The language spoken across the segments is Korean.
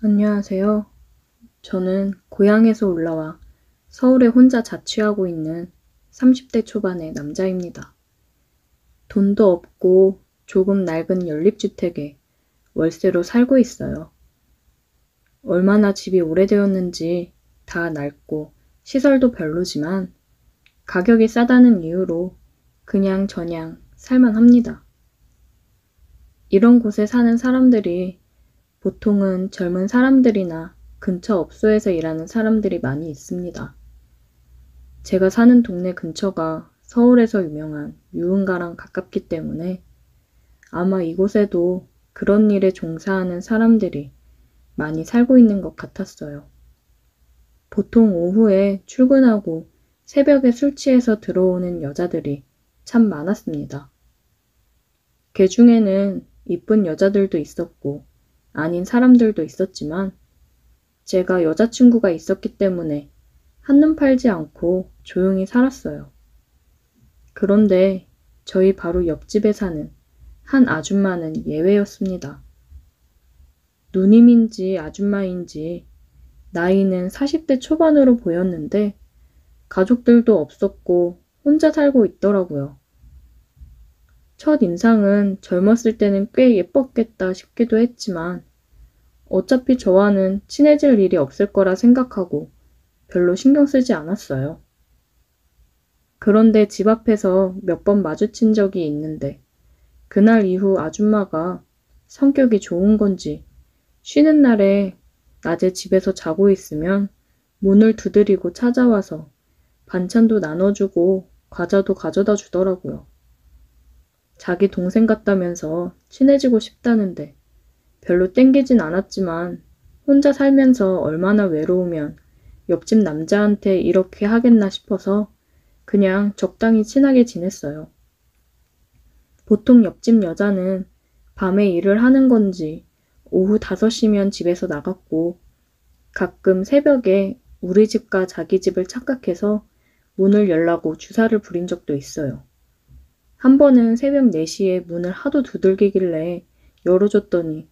안녕하세요. 저는 고향에서 올라와 서울에 혼자 자취하고 있는 30대 초반의 남자입니다. 돈도 없고 조금 낡은 연립주택에 월세로 살고 있어요. 얼마나 집이 오래되었는지 다 낡고 시설도 별로지만 가격이 싸다는 이유로 그냥 저냥 살만합니다. 이런 곳에 사는 사람들이 보통은 젊은 사람들이나 근처 업소에서 일하는 사람들이 많이 있습니다. 제가 사는 동네 근처가 서울에서 유명한 유흥가랑 가깝기 때문에 아마 이곳에도 그런 일에 종사하는 사람들이 많이 살고 있는 것 같았어요. 보통 오후에 출근하고 새벽에 술 취해서 들어오는 여자들이 참 많았습니다. 그 중에는 이쁜 여자들도 있었고 아닌 사람들도 있었지만 제가 여자친구가 있었기 때문에 한눈 팔지 않고 조용히 살았어요. 그런데 저희 바로 옆집에 사는 한 아줌마는 예외였습니다. 누님인지 아줌마인지 나이는 40대 초반으로 보였는데 가족들도 없었고 혼자 살고 있더라고요. 첫 인상은 젊었을 때는 꽤 예뻤겠다 싶기도 했지만 어차피 저와는 친해질 일이 없을 거라 생각하고 별로 신경 쓰지 않았어요. 그런데 집 앞에서 몇 번 마주친 적이 있는데 그날 이후 아줌마가 성격이 좋은 건지 쉬는 날에 낮에 집에서 자고 있으면 문을 두드리고 찾아와서 반찬도 나눠주고 과자도 가져다 주더라고요. 자기 동생 같다면서 친해지고 싶다는데 별로 땡기진 않았지만 혼자 살면서 얼마나 외로우면 옆집 남자한테 이렇게 하겠나 싶어서 그냥 적당히 친하게 지냈어요. 보통 옆집 여자는 밤에 일을 하는 건지 오후 5시면 집에서 나갔고 가끔 새벽에 우리 집과 자기 집을 착각해서 문을 열라고 주사를 부린 적도 있어요. 한 번은 새벽 4시에 문을 하도 두들기길래 열어줬더니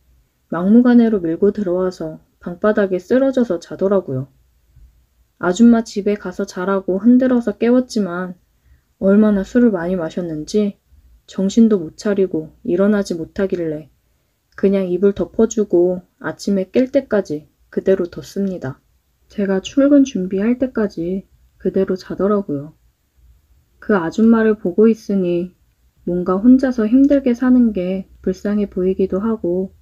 막무가내로 밀고 들어와서 방바닥에 쓰러져서 자더라고요. 아줌마 집에 가서 자라고 흔들어서 깨웠지만 얼마나 술을 많이 마셨는지 정신도 못 차리고 일어나지 못하길래 그냥 이불 덮어주고 아침에 깰 때까지 그대로 뒀습니다. 제가 출근 준비할 때까지 그대로 자더라고요. 그 아줌마를 보고 있으니 뭔가 혼자서 힘들게 사는 게 불쌍해 보이기도 하고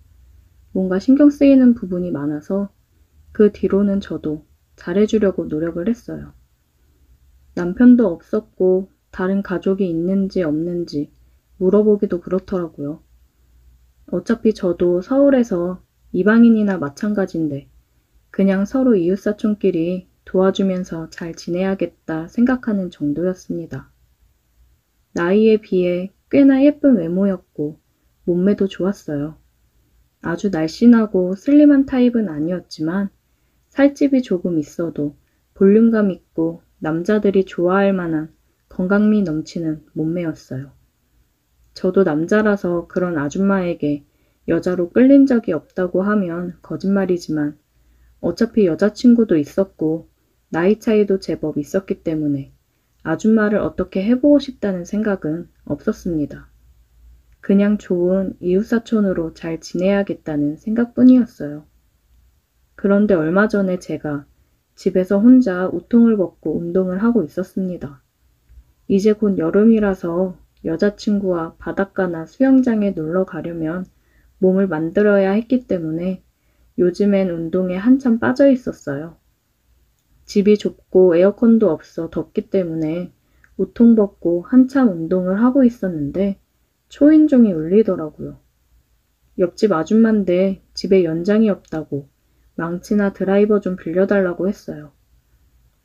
뭔가 신경 쓰이는 부분이 많아서 그 뒤로는 저도 잘해주려고 노력을 했어요. 남편도 없었고 다른 가족이 있는지 없는지 물어보기도 그렇더라고요. 어차피 저도 서울에서 이방인이나 마찬가지인데 그냥 서로 이웃사촌끼리 도와주면서 잘 지내야겠다 생각하는 정도였습니다. 나이에 비해 꽤나 예쁜 외모였고 몸매도 좋았어요. 아주 날씬하고 슬림한 타입은 아니었지만 살집이 조금 있어도 볼륨감 있고 남자들이 좋아할 만한 건강미 넘치는 몸매였어요. 저도 남자라서 그런 아줌마에게 여자로 끌린 적이 없다고 하면 거짓말이지만 어차피 여자친구도 있었고 나이 차이도 제법 있었기 때문에 아줌마를 어떻게 해보고 싶다는 생각은 없었습니다. 그냥 좋은 이웃사촌으로 잘 지내야겠다는 생각뿐이었어요. 그런데 얼마 전에 제가 집에서 혼자 우통을 벗고 운동을 하고 있었습니다. 이제 곧 여름이라서 여자친구와 바닷가나 수영장에 놀러 가려면 몸을 만들어야 했기 때문에 요즘엔 운동에 한참 빠져 있었어요. 집이 좁고 에어컨도 없어 덥기 때문에 우통 벗고 한참 운동을 하고 있었는데 초인종이 울리더라고요. 옆집 아줌마인데 집에 연장이 없다고 망치나 드라이버 좀 빌려달라고 했어요.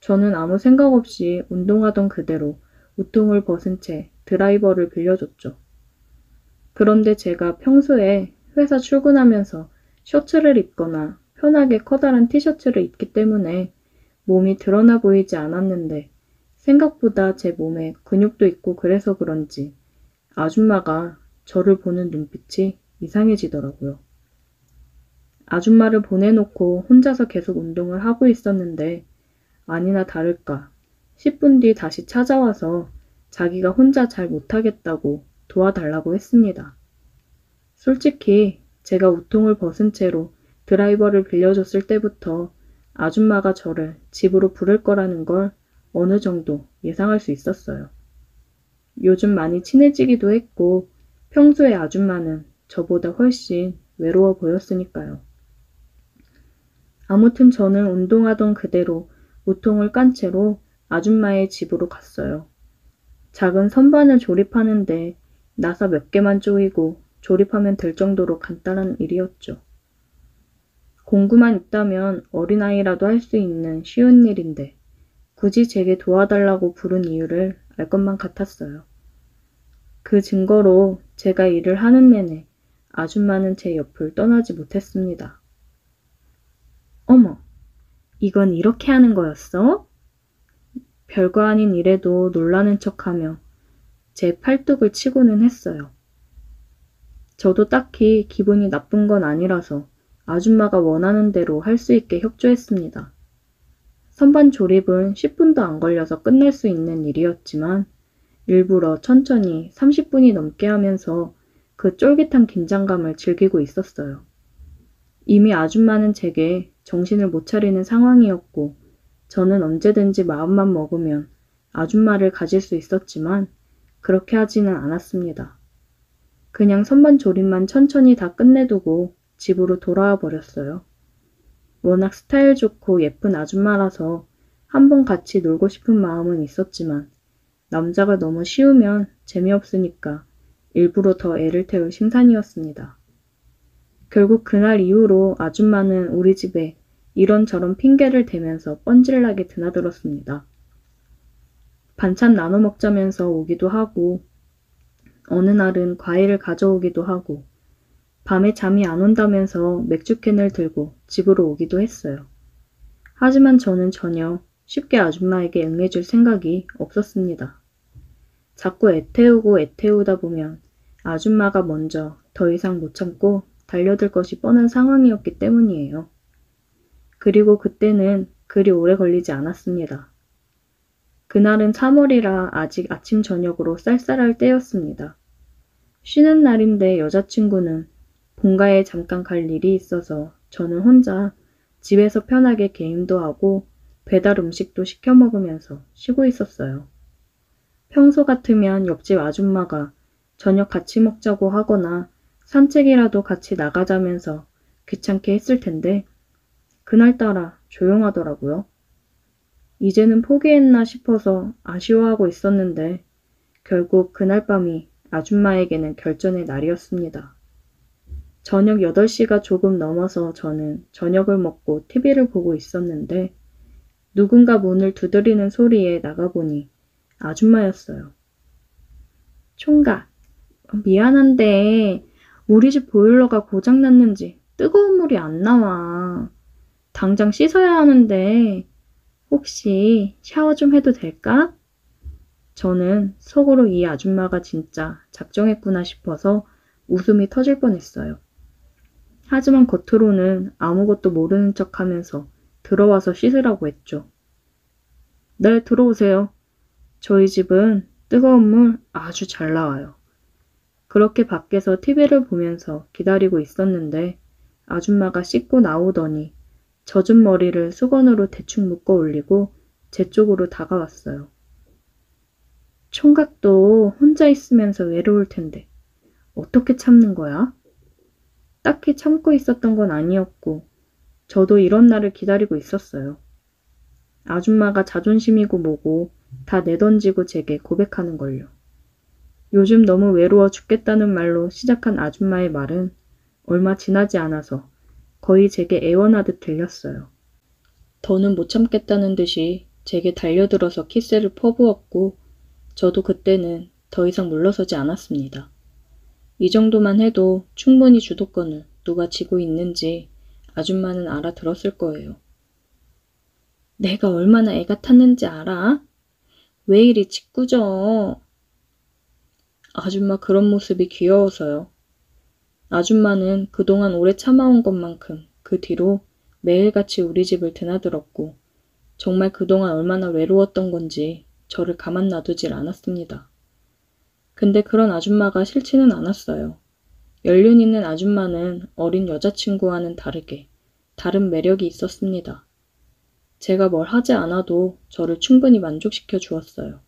저는 아무 생각 없이 운동하던 그대로 우통을 벗은 채 드라이버를 빌려줬죠. 그런데 제가 평소에 회사 출근하면서 셔츠를 입거나 편하게 커다란 티셔츠를 입기 때문에 몸이 드러나 보이지 않았는데 생각보다 제 몸에 근육도 있고 그래서 그런지 아줌마가 저를 보는 눈빛이 이상해지더라고요. 아줌마를 보내놓고 혼자서 계속 운동을 하고 있었는데 아니나 다를까 10분 뒤 다시 찾아와서 자기가 혼자 잘 못하겠다고 도와달라고 했습니다. 솔직히 제가 우통을 벗은 채로 드라이버를 빌려줬을 때부터 아줌마가 저를 집으로 부를 거라는 걸 어느 정도 예상할 수 있었어요. 요즘 많이 친해지기도 했고 평소에 아줌마는 저보다 훨씬 외로워 보였으니까요. 아무튼 저는 운동하던 그대로 우통을 깐 채로 아줌마의 집으로 갔어요. 작은 선반을 조립하는데 나사 몇 개만 조이고 조립하면 될 정도로 간단한 일이었죠. 공구만 있다면 어린아이라도 할 수 있는 쉬운 일인데 굳이 제게 도와달라고 부른 이유를 알 것만 같았어요. 그 증거로 제가 일을 하는 내내 아줌마는 제 옆을 떠나지 못했습니다. 어머, 이건 이렇게 하는 거였어? 별거 아닌 일에도 놀라는 척하며 제 팔뚝을 치고는 했어요. 저도 딱히 기분이 나쁜 건 아니라서 아줌마가 원하는 대로 할 수 있게 협조했습니다. 선반 조립은 10분도 안 걸려서 끝낼 수 있는 일이었지만 일부러 천천히 30분이 넘게 하면서 그 쫄깃한 긴장감을 즐기고 있었어요. 이미 아줌마는 제게 정신을 못 차리는 상황이었고 저는 언제든지 마음만 먹으면 아줌마를 가질 수 있었지만 그렇게 하지는 않았습니다. 그냥 선반 조립만 천천히 다 끝내두고 집으로 돌아와 버렸어요. 워낙 스타일 좋고 예쁜 아줌마라서 한번 같이 놀고 싶은 마음은 있었지만 남자가 너무 쉬우면 재미없으니까 일부러 더 애를 태울 심산이었습니다. 결국 그날 이후로 아줌마는 우리 집에 이런저런 핑계를 대면서 뻔질나게 드나들었습니다. 반찬 나눠 먹자면서 오기도 하고 어느 날은 과일을 가져오기도 하고 밤에 잠이 안 온다면서 맥주캔을 들고 집으로 오기도 했어요. 하지만 저는 전혀 쉽게 아줌마에게 응해줄 생각이 없었습니다. 자꾸 애태우고 애태우다 보면 아줌마가 먼저 더 이상 못 참고 달려들 것이 뻔한 상황이었기 때문이에요. 그리고 그때는 그리 오래 걸리지 않았습니다. 그날은 3월이라 아직 아침 저녁으로 쌀쌀할 때였습니다. 쉬는 날인데 여자친구는 본가에 잠깐 갈 일이 있어서 저는 혼자 집에서 편하게 게임도 하고 배달 음식도 시켜 먹으면서 쉬고 있었어요. 평소 같으면 옆집 아줌마가 저녁 같이 먹자고 하거나 산책이라도 같이 나가자면서 귀찮게 했을 텐데 그날따라 조용하더라고요. 이제는 포기했나 싶어서 아쉬워하고 있었는데 결국 그날 밤이 아줌마에게는 결전의 날이었습니다. 저녁 8시가 조금 넘어서 저는 저녁을 먹고 TV를 보고 있었는데 누군가 문을 두드리는 소리에 나가보니 아줌마였어요. 총각, 미안한데 우리 집 보일러가 고장났는지 뜨거운 물이 안 나와. 당장 씻어야 하는데 혹시 샤워 좀 해도 될까? 저는 속으로 이 아줌마가 진짜 작정했구나 싶어서 웃음이 터질 뻔했어요. 하지만 겉으로는 아무것도 모르는 척하면서 들어와서 씻으라고 했죠. 네, 들어오세요. 저희 집은 뜨거운 물 아주 잘 나와요. 그렇게 밖에서 TV를 보면서 기다리고 있었는데 아줌마가 씻고 나오더니 젖은 머리를 수건으로 대충 묶어 올리고 제 쪽으로 다가왔어요. 총각도 혼자 있으면서 외로울 텐데 어떻게 참는 거야? 딱히 참고 있었던 건 아니었고 저도 이런 날을 기다리고 있었어요. 아줌마가 자존심이고 뭐고 다 내던지고 제게 고백하는 걸요. 요즘 너무 외로워 죽겠다는 말로 시작한 아줌마의 말은 얼마 지나지 않아서 거의 제게 애원하듯 들렸어요. 더는 못 참겠다는 듯이 제게 달려들어서 키스를 퍼부었고 저도 그때는 더 이상 물러서지 않았습니다. 이 정도만 해도 충분히 주도권을 누가 쥐고 있는지 아줌마는 알아들었을 거예요. 내가 얼마나 애가 탔는지 알아? 왜 이리 짓궂어? 아줌마 그런 모습이 귀여워서요. 아줌마는 그동안 오래 참아온 것만큼 그 뒤로 매일같이 우리 집을 드나들었고 정말 그동안 얼마나 외로웠던 건지 저를 가만 놔두질 않았습니다. 근데 그런 아줌마가 싫지는 않았어요. 연륜 있는 아줌마는 어린 여자친구와는 다르게 다른 매력이 있었습니다. 제가 뭘 하지 않아도 저를 충분히 만족시켜 주었어요.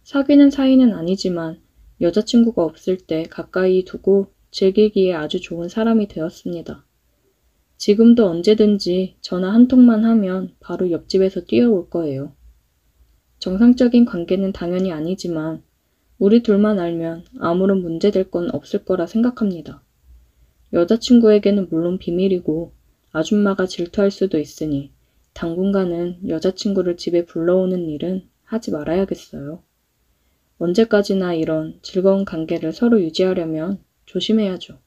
사귀는 사이는 아니지만 여자친구가 없을 때 가까이 두고 즐기기에 아주 좋은 사람이 되었습니다. 지금도 언제든지 전화 한 통만 하면 바로 옆집에서 뛰어올 거예요. 정상적인 관계는 당연히 아니지만 우리 둘만 알면 아무런 문제될 건 없을 거라 생각합니다. 여자친구에게는 물론 비밀이고 아줌마가 질투할 수도 있으니 당분간은 여자친구를 집에 불러오는 일은 하지 말아야겠어요. 언제까지나 이런 즐거운 관계를 서로 유지하려면 조심해야죠.